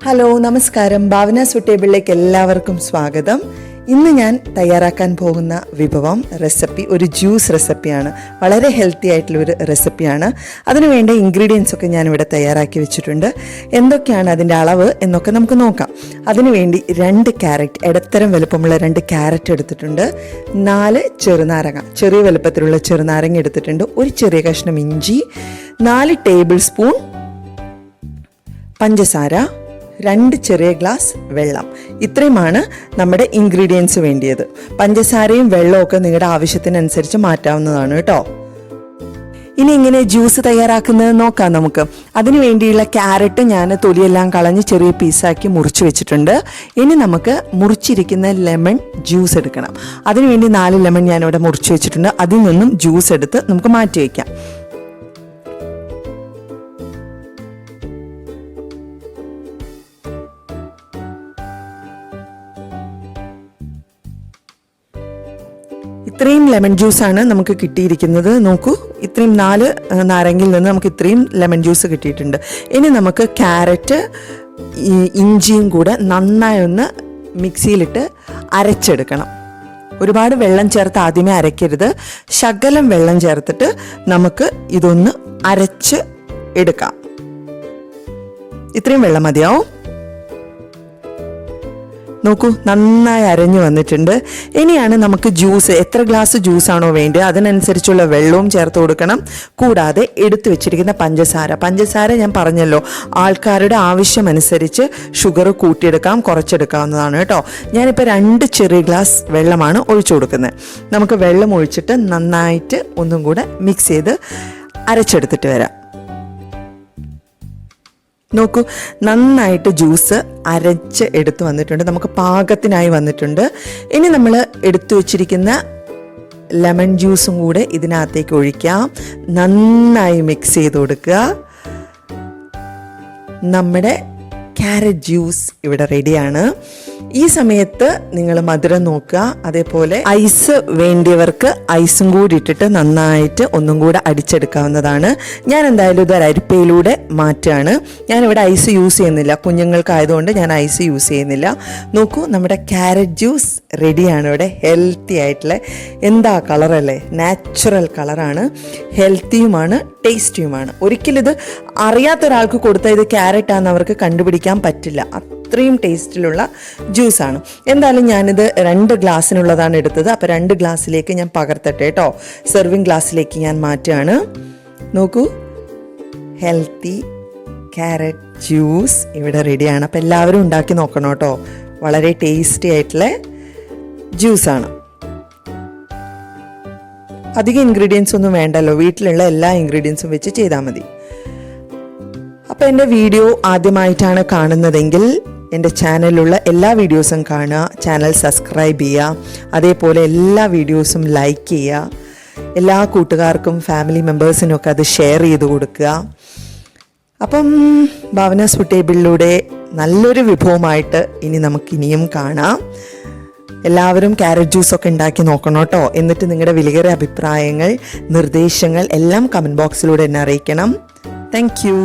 Hello നമസ്കാരം, ഭാവന സുട്ടേബിളിലേക്ക് എല്ലാവർക്കും സ്വാഗതം. ഇന്ന് ഞാൻ തയ്യാറാക്കാൻ പോകുന്ന വിഭവം ഒരു ജ്യൂസ് റെസിപ്പിയാണ്. വളരെ ഹെൽത്തി ആയിട്ടുള്ളൊരു റെസിപ്പിയാണ്. അതിനുവേണ്ട ഇൻഗ്രീഡിയൻസ് ഒക്കെ ഞാനിവിടെ തയ്യാറാക്കി വെച്ചിട്ടുണ്ട്. എന്തൊക്കെയാണ് അതിൻ്റെ അളവ് എന്നൊക്കെ നമുക്ക് നോക്കാം. അതിനുവേണ്ടി 2 ക്യാരറ്റ്, ഇടത്തരം വലുപ്പമുള്ള 2 ക്യാരറ്റ് എടുത്തിട്ടുണ്ട്. 4 ചെറുനാരങ്ങ, ചെറിയ വലുപ്പത്തിലുള്ള ചെറുനാരങ്ങ എടുത്തിട്ടുണ്ട്. ഒരു ചെറിയ കഷ്ണം ഇഞ്ചി, 4 ടേബിൾ സ്പൂൺ പഞ്ചസാര, 2 ചെറിയ ഗ്ലാസ് വെള്ളം. ഇത്രയുമാണ് നമ്മുടെ ഇൻഗ്രീഡിയൻസ് വേണ്ടിയത്. പഞ്ചസാരയും വെള്ളമൊക്കെ നിങ്ങളുടെ ആവശ്യത്തിനനുസരിച്ച് മാറ്റാവുന്നതാണ് കേട്ടോ. ഇനി ഇങ്ങനെ ജ്യൂസ് തയ്യാറാക്കുന്നത് നോക്കാം നമുക്ക്. അതിനു വേണ്ടിയുള്ള ക്യാരറ്റ് ഞാൻ തൊലിയെല്ലാം കളഞ്ഞ് ചെറിയ പീസാക്കി മുറിച്ച് വെച്ചിട്ടുണ്ട്. ഇനി നമുക്ക് മുറിച്ചിരിക്കുന്ന ലെമൺ ജ്യൂസ് എടുക്കണം. അതിനുവേണ്ടി 4 ലെമൺ ഞാനിവിടെ മുറിച്ച് വെച്ചിട്ടുണ്ട്. അതിൽ നിന്നും ജ്യൂസ് എടുത്ത് നമുക്ക് മാറ്റി വയ്ക്കാം. ഇത്രയും ലെമൺ ജ്യൂസാണ് നമുക്ക് കിട്ടിയിരിക്കുന്നത്. നോക്കൂ, ഇത്രയും 4 നാരങ്ങയിൽ നിന്ന് നമുക്ക് ഇത്രയും ലെമൺ ജ്യൂസ് കിട്ടിയിട്ടുണ്ട്. ഇനി നമുക്ക് ക്യാരറ്റ് ഇഞ്ചിയും കൂടെ നന്നായി ഒന്ന് മിക്സിയിലിട്ട് അരച്ചെടുക്കണം. ഒരുപാട് വെള്ളം ചേർത്ത് ആദ്യമേ അരയ്ക്കരുത്. ശകലം വെള്ളം ചേർത്തിട്ട് നമുക്ക് ഇതൊന്ന് അരച്ച് എടുക്കാം. ഇത്രയും വെള്ളം മതിയാവും. നോക്കൂ, നന്നായി അരഞ്ഞു വന്നിട്ടുണ്ട്. ഇനിയാണ് നമുക്ക് ജ്യൂസ്, എത്ര ഗ്ലാസ് ജ്യൂസാണോ വേണ്ടത് അതിനനുസരിച്ചുള്ള വെള്ളവും ചേർത്ത് കൊടുക്കണം. കൂടാതെ എടുത്തു വെച്ചിരിക്കുന്ന പഞ്ചസാര ഞാൻ പറഞ്ഞല്ലോ, ആൾക്കാരുടെ ആവശ്യമനുസരിച്ച് ഷുഗർ കൂട്ടിയെടുക്കാം, കുറച്ചെടുക്കാവുന്നതാണ് കേട്ടോ. ഞാനിപ്പോൾ 2 ചെറിയ ഗ്ലാസ് വെള്ളമാണ് ഒഴിച്ചു കൊടുക്കുന്നത്. നമുക്ക് വെള്ളം ഒഴിച്ചിട്ട് നന്നായിട്ട് ഒന്നും കൂടെ മിക്സ് ചെയ്ത് അരച്ചെടുത്തിട്ട് വരാം. നോക്കൂ, നന്നായിട്ട് ജ്യൂസ് അരച്ച് എടുത്ത് വന്നിട്ടുണ്ട്. നമുക്ക് പാകത്തിനായി വന്നിട്ടുണ്ട്. ഇനി നമ്മൾ എടുത്തു വച്ചിരിക്കുന്ന ലെമൺ ജ്യൂസും കൂടെ ഇതിനകത്തേക്ക് ഒഴിക്കാം. നന്നായി മിക്സ് ചെയ്ത് കൊടുക്കുക. നമ്മുടെ ക്യാരറ്റ് ജ്യൂസ് ഇവിടെ റെഡിയാണ്. ഈ സമയത്ത് നിങ്ങൾ മധുരം നോക്കുക. അതേപോലെ ഐസ് വേണ്ടിയവർക്ക് ഐസും കൂടി ഇട്ടിട്ട് നന്നായിട്ട് ഒന്നും കൂടെ അടിച്ചെടുക്കാവുന്നതാണ്. ഞാൻ എന്തായാലും ഇത് അരിപ്പയിലൂടെ മാറ്റുകയാണ്. ഞാനിവിടെ ഐസ് യൂസ് ചെയ്യുന്നില്ല, കുഞ്ഞുങ്ങൾക്കായതുകൊണ്ട് ഞാൻ ഐസ് യൂസ് ചെയ്യുന്നില്ല. നോക്കൂ, നമ്മുടെ ക്യാരറ്റ് ജ്യൂസ് റെഡിയാണ്. ഇവിടെ ഹെൽത്തി ആയിട്ടുള്ള എന്താ കളറല്ലേ, നാച്ചുറൽ കളറാണ്, ഹെൽത്തിയുമാണ്, ടേസ്റ്റിയുമാണ്. ഒരിക്കലും ഇത് അറിയാത്ത ഒരാൾക്ക് കൊടുത്താൽ ഇത് ക്യാരറ്റാണെന്ന് അവർക്ക് കണ്ടുപിടിക്കാൻ പറ്റില്ല. അത്രയും ടേസ്റ്റിലുള്ള ജ്യൂസാണ്. എന്തായാലും ഞാനിത് 2 ഗ്ലാസ്സിനുള്ളതാണ് എടുത്തത്. അപ്പോൾ 2 ഗ്ലാസ്സിലേക്ക് ഞാൻ പകർത്തട്ടെ കേട്ടോ. സെർവിങ് ഗ്ലാസ്സിലേക്ക് ഞാൻ മാറ്റുകയാണ്. നോക്കൂ, ഹെൽത്തി ക്യാരറ്റ് ജ്യൂസ് ഇവിടെ റെഡിയാണ്. അപ്പോൾ എല്ലാവരും ഉണ്ടാക്കി നോക്കണം കേട്ടോ. വളരെ ടേസ്റ്റി ആയിട്ടുള്ള ജ്യൂസാണ്. അധികം ഇൻഗ്രീഡിയൻസ് ഒന്നും വേണ്ടല്ലോ, വീട്ടിലുള്ള എല്ലാ ഇൻഗ്രീഡിയൻസും വെച്ച് ചെയ്താൽ മതി. അപ്പോൾ എൻ്റെ വീഡിയോ ആദ്യമായിട്ടാണ് കാണുന്നതെങ്കിൽ എൻ്റെ ചാനലിലുള്ള എല്ലാ വീഡിയോസും കാണുക, ചാനൽ സബ്സ്ക്രൈബ് ചെയ്യുക, അതേപോലെ എല്ലാ വീഡിയോസും ലൈക്ക് ചെയ്യുക, എല്ലാ കൂട്ടുകാർക്കും ഫാമിലി മെമ്പേഴ്സിനും ഒക്കെ അത് ഷെയർ ചെയ്ത് കൊടുക്കുക. അപ്പം ഭാവന സുട്ടേബിളിലൂടെ നല്ലൊരു വിഭവമായിട്ട് ഇനിയും കാണാം. എല്ലാവരും ക്യാരറ്റ് ജ്യൂസൊക്കെ ഉണ്ടാക്കി നോക്കണം കേട്ടോ. എന്നിട്ട് നിങ്ങളുടെ വിലയേറിയ അഭിപ്രായങ്ങൾ, നിർദ്ദേശങ്ങൾ എല്ലാം കമൻറ്റ് ബോക്സിലൂടെ എന്നെ അറിയിക്കണം. Thank you.